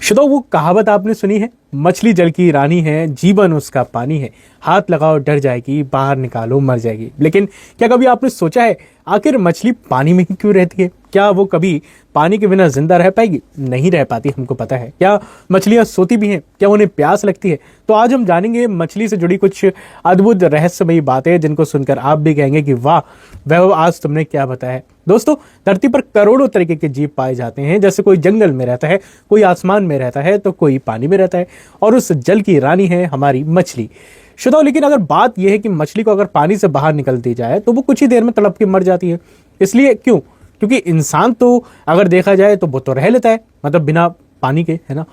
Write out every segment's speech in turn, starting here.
शुद्धो वो कहावत आपने सुनी है, मछली जल की रानी है, जीवन उसका पानी है, हाथ लगाओ डर जाएगी, बाहर निकालो मर जाएगी। लेकिन क्या कभी आपने सोचा है आखिर मछली पानी में ही क्यों रहती है? क्या वो कभी पानी के बिना जिंदा रह पाएगी? नहीं रह पाती, हमको पता है। क्या मछलियां सोती भी हैं? क्या उन्हें प्यास लगती है? तो आज हम जानेंगे मछली से जुड़ी कुछ अद्भुत रहस्यमयी बातें, जिनको सुनकर आप भी कहेंगे कि वाह वह आज तुमने क्या बताया। दोस्तों, धरती पर करोड़ों तरीके के जीव पाए जाते हैं। जैसे कोई जंगल में रहता है, कोई आसमान में रहता है, तो कोई पानी में रहता है, और उस जल की रानी है हमारी मछली। शुद्धो, लेकिन अगर बात यह है कि मछली को अगर पानी से बाहर निकल दी जाए तो वो कुछ ही देर में तड़प के मर जाती है। इसलिए क्यों? क्योंकि इंसान तो अगर देखा जाए तो वो तो रह लेता है, मतलब बिना पानी के, है ना।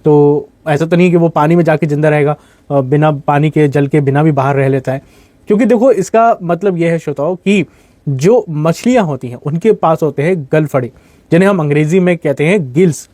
तो ऐसा तो नहीं कि वो पानी में जाके जिंदा रहेगा, बिना पानी के, जल के बिना भी बाहर रह लेता है। क्योंकि देखो, इसका मतलब यह है श्रोताओ कि जो मछलियां होती हैं उनके पास होते हैं गलफड़े, जिन्हें हम अंग्रेजी में कहते हैं गिल्स,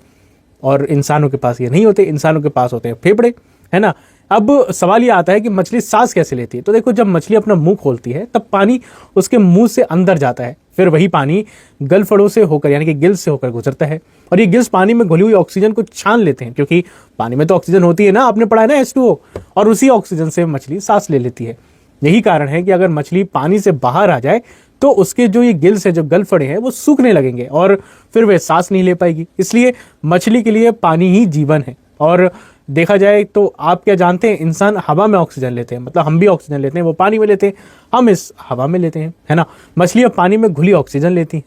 और इंसानों के पास ये नहीं होते। इंसानों के पास होते हैं फेफड़े, है ना। अब सवाल ये आता है कि मछली सांस कैसे लेती है? तो देखो, जब मछली अपना मुंह खोलती है तब पानी उसके मुंह से अंदर जाता है, फिर वही पानी गलफड़ों से होकर यानी कि गिल्स से होकर गुजरता है, और ये गिल्स पानी में घुली हुई ऑक्सीजन को छान लेते हैं, क्योंकि पानी में तो ऑक्सीजन होती है ना, आपने पढ़ा है ना H2O, और उसी ऑक्सीजन से मछली सांस ले लेती है। यही कारण है कि अगर मछली पानी से बाहर आ जाए तो उसके जो ये गिल्स है, जो गलफड़े हैं, वो सूखने लगेंगे और फिर वे सांस नहीं ले पाएगी। इसलिए मछली के लिए पानी ही जीवन है। और देखा जाए तो आप क्या जानते हैं, इंसान हवा में ऑक्सीजन लेते हैं, मतलब हम भी ऑक्सीजन लेते हैं, वो पानी में लेते हैं, हम इस हवा में लेते हैं, है ना। मछलियां पानी में घुली ऑक्सीजन लेती हैं।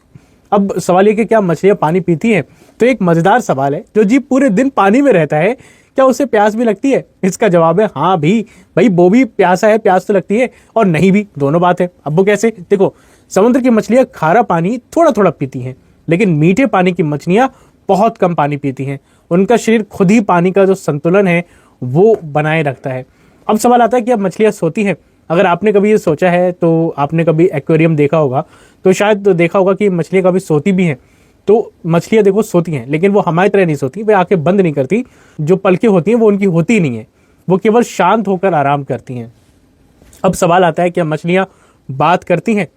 अब सवाल ये कि क्या मछलियां पानी पीती हैं? तो एक मजेदार सवाल है, जो जीव पूरे दिन पानी में रहता है, क्या उसे प्यास भी लगती है? इसका जवाब है हाँ भी भाई, वो भी प्यासा है, प्यास तो लगती है, और नहीं भी, दोनों बात है। अब वो कैसे? देखो, समुद्र की मछलियां खारा पानी थोड़ा थोड़ा पीती हैं, लेकिन मीठे पानी की मछलियां बहुत कम पानी पीती हैं। उनका शरीर खुद ही पानी का जो संतुलन है वो बनाए रखता है। अब सवाल आता है कि अब मछलियां सोती हैं। अगर आपने कभी ये सोचा है, तो आपने कभी एक्वेरियम देखा होगा, तो शायद तो देखा होगा कि मछलियां कभी सोती भी हैं। तो मछलियां देखो सोती हैं, लेकिन वो हमारी तरह नहीं सोती, वे आंखें बंद नहीं करती। जो पलकें होती हैं वो उनकी होती नहीं है, वो केवल शांत होकर आराम करती हैं। अब सवाल आता है, क्या मछलियां बात करती हैं?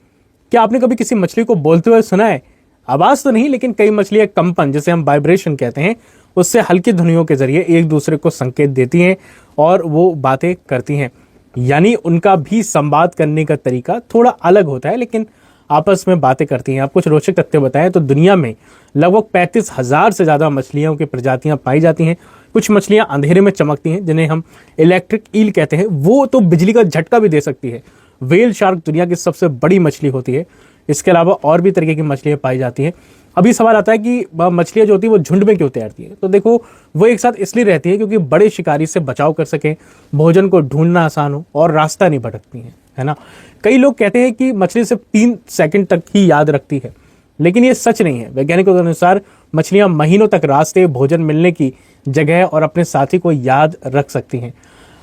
क्या आपने कभी किसी मछली को बोलते हुए सुना है? आवाज तो नहीं, लेकिन कई मछलियां कंपन, जिसे हम वाइब्रेशन कहते हैं, उससे हल्की ध्वनियों के जरिए एक दूसरे को संकेत देती हैं और वो बातें करती हैं। यानी उनका भी संवाद करने का तरीका थोड़ा अलग होता है, लेकिन आपस में बातें करती हैं। आप कुछ रोचक तथ्य बताएं तो दुनिया में लगभग 35,000 से ज्यादा मछलियों की प्रजातियां पाई जाती हैं। कुछ मछलियां अंधेरे में चमकती हैं, जिन्हें हम इलेक्ट्रिक ईल कहते हैं, वो तो बिजली का झटका भी दे सकती है। व्हेल शार्क दुनिया की सबसे बड़ी मछली होती है। इसके अलावा और भी तरीके की मछलियां पाई जाती हैं। अभी सवाल आता है कि मछलियां जो होती है वो झुंड में क्यों तैरती है? तो देखो, वो एक साथ इसलिए रहती है क्योंकि बड़े शिकारी से बचाव कर सकें, भोजन को ढूंढना आसान हो और रास्ता नहीं भटकती हैं, है ना। कई लोग कहते हैं कि मछली सिर्फ 3 सेकंड तक ही याद रखती है, लेकिन ये सच नहीं है। वैज्ञानिकों के अनुसार मछलियां महीनों तक रास्ते, भोजन मिलने की जगह और अपने साथी को याद रख सकती हैं।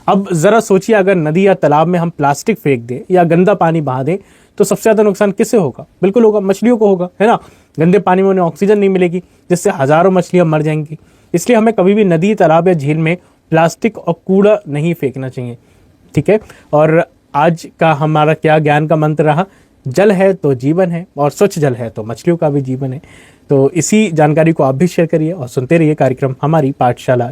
अब जरा सोचिए, अगर नदी या तालाब में हम प्लास्टिक फेंक दें या गंदा पानी बहा दें तो सबसे ज्यादा नुकसान किससे होगा? बिल्कुल होगा, मछलियों को होगा, है ना। गंदे पानी में उन्हें ऑक्सीजन नहीं मिलेगी, जिससे हजारों मछलियां मर जाएंगी। इसलिए हमें कभी भी नदी, तालाब या झील में प्लास्टिक और कूड़ा नहीं फेंकना चाहिए, ठीक है। और आज का हमारा क्या ज्ञान का मंत्र रहा? जल है तो जीवन है, और स्वच्छ जल है तो मछलियों का भी जीवन है। तो इसी जानकारी को आप भी शेयर करिए और सुनते रहिए कार्यक्रम हमारी पाठशाला।